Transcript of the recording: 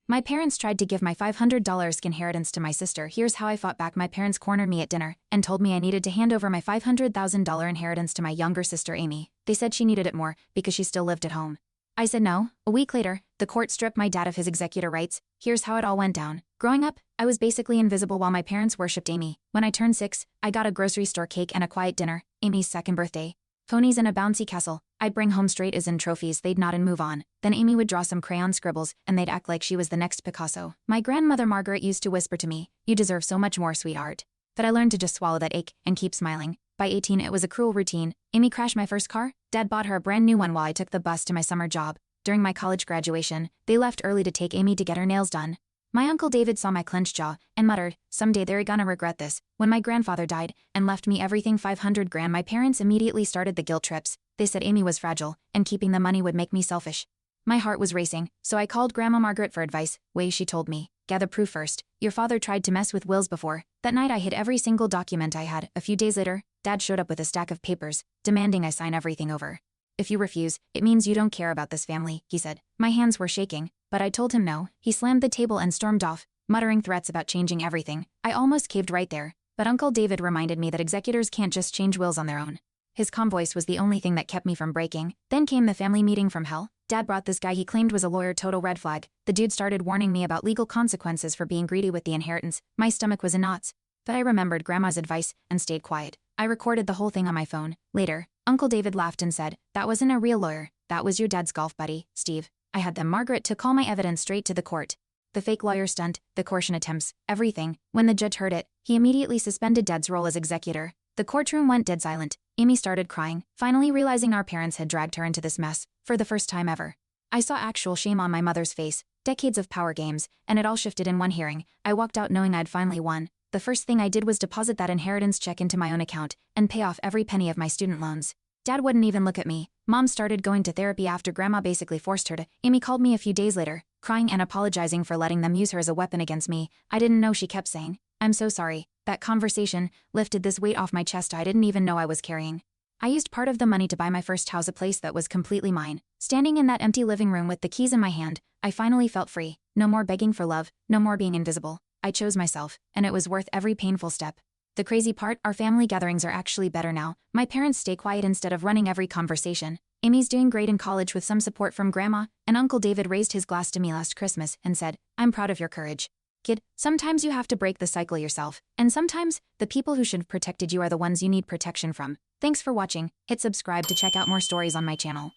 My parents tried to give my $500 inheritance to my sister. Here's how I fought back. My parents cornered me at dinner and told me I needed to hand over my $500,000 inheritance to my younger sister Amy. They said she needed it more because she still lived at home. I said no. A week later, the court stripped my dad of his executor rights. Here's how it all went down. Growing up, I was basically invisible while my parents worshipped Amy. When I turned 6, I got a grocery store cake and a quiet dinner, Amy's second birthday. Ponies and a bouncy castle. I'd bring home straight A's and trophies. They'd nod and move on. Then Amy would draw some crayon scribbles, and they'd act like she was the next Picasso. My grandmother Margaret used to whisper to me, "You deserve so much more, sweetheart." But I learned to just swallow that ache and keep smiling. By 18, it was a cruel routine. Amy crashed my first car. Dad bought her a brand new one while I took the bus to my summer job. During my college graduation, they left early to take Amy to get her nails done. My Uncle David saw my clenched jaw and muttered, "Someday they're gonna regret this." When my grandfather died and left me everything, 500 grand, my parents immediately started the guilt trips. They said Amy was fragile and keeping the money would make me selfish. My heart was racing, so I called Grandma Margaret for advice. She told me, "Gather proof first. Your father tried to mess with wills before." That night I hid every single document I had. A few days later, Dad showed up with a stack of papers, demanding I sign everything over. "If you refuse, it means you don't care about this family," he said. My hands were shaking, but I told him no. He slammed the table and stormed off, muttering threats about changing everything. I almost caved right there, but Uncle David reminded me that executors can't just change wills on their own. His calm voice was the only thing that kept me from breaking. Then came the family meeting from hell. Dad brought this guy he claimed was a lawyer. Total red flag. The dude started warning me about legal consequences for being greedy with the inheritance. My stomach was in knots, but I remembered Grandma's advice and stayed quiet. I recorded the whole thing on my phone. Later, Uncle David laughed and said, "That wasn't a real lawyer. That was your dad's golf buddy, Steve." I had them. Margaret took all my evidence straight to the court. The fake lawyer stunt, the coercion attempts, everything. When the judge heard it, he immediately suspended Dad's role as executor. The courtroom went dead silent. Amy started crying, finally realizing our parents had dragged her into this mess, for the first time ever. I saw actual shame on my mother's face, decades of power games, and it all shifted in one hearing. I walked out knowing I'd finally won. The first thing I did was deposit that inheritance check into my own account and pay off every penny of my student loans. Dad wouldn't even look at me. Mom started going to therapy after Grandma basically forced her to. Amy called me a few days later, crying and apologizing for letting them use her as a weapon against me. I didn't know she kept saying, "I'm so sorry." That conversation lifted this weight off my chest I didn't even know I was carrying. I used part of the money to buy my first house, a place that was completely mine. Standing in that empty living room with the keys in my hand, I finally felt free. No more begging for love, no more being invisible. I chose myself, and it was worth every painful step. The crazy part, our family gatherings are actually better now. My parents stay quiet instead of running every conversation. Amy's doing great in college with some support from Grandma, and Uncle David raised his glass to me last Christmas and said, "I'm proud of your courage. Kid, sometimes you have to break the cycle yourself, and sometimes the people who should have protected you are the ones you need protection from." Thanks for watching. Hit subscribe to check out more stories on my channel.